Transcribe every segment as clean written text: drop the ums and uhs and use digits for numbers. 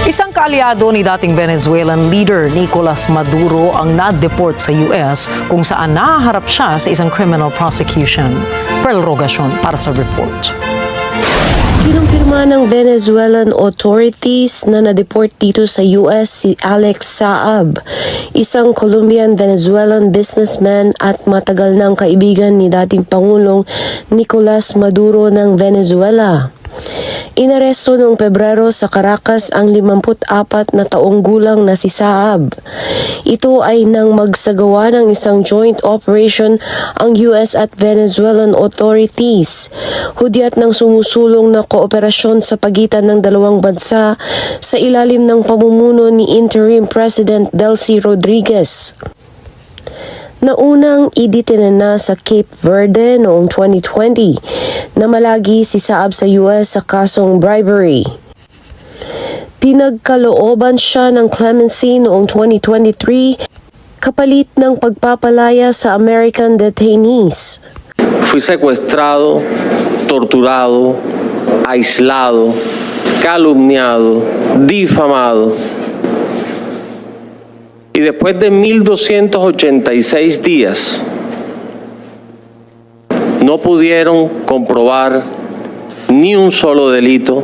Isang kaalyado ni dating Venezuelan leader Nicolas Maduro ang na-deport sa US kung saan nahaharap siya sa isang criminal prosecution. Pearl Rogacion para sa report. Kinumpirma ng Venezuelan authorities na na-deport dito sa US si Alex Saab, isang Colombian-Venezuelan businessman at matagal ng kaibigan ni dating Pangulong Nicolas Maduro ng Venezuela. Inaresto noong Pebrero sa Caracas ang 54 na taong gulang na si Saab. Ito ay nang magsagawa ng isang joint operation ang US at Venezuelan authorities. Hudyat ng sumusulong na kooperasyon sa pagitan ng dalawang bansa sa ilalim ng pamumuno ni Interim President Delcy Rodriguez. Naunang idetena na sa Cape Verde noong 2020 na malagi si Saab sa US sa kasong bribery. Pinagkalooban siya ng clemency noong 2023 kapalit ng pagpapalaya sa American detainees. Fui secuestrado, torturado, aislado, calumniado, difamado. Y después de 1,286 días, no pudieron comprobar ni un solo delito,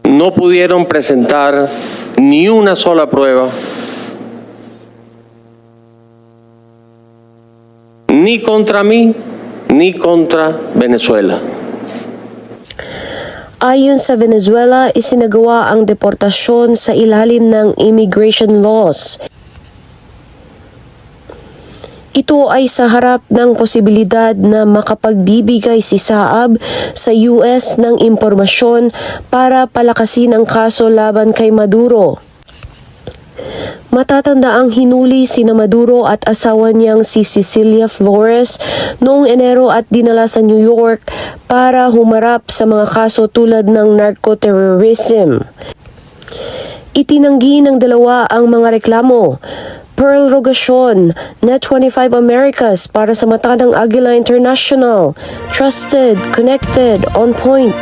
no pudieron presentar ni una sola prueba, ni contra mí, ni contra Venezuela. Ayon sa Venezuela, isinagawa ang deportasyon sa ilalim ng immigration laws. Ito ay sa harap ng posibilidad na makapagbibigay si Saab sa US ng impormasyon para palakasin ang kaso laban kay Maduro. Matatanda ang hinuli sina Maduro at asawa niyang si Cecilia Flores noong Enero at dinala sa New York para humarap sa mga kaso tulad ng narco-terrorism. Itinanggi ng dalawa ang mga reklamo. Pearl Rogacion, Net25 Americas para sa mata ng Aguila International. Trusted, connected, on point.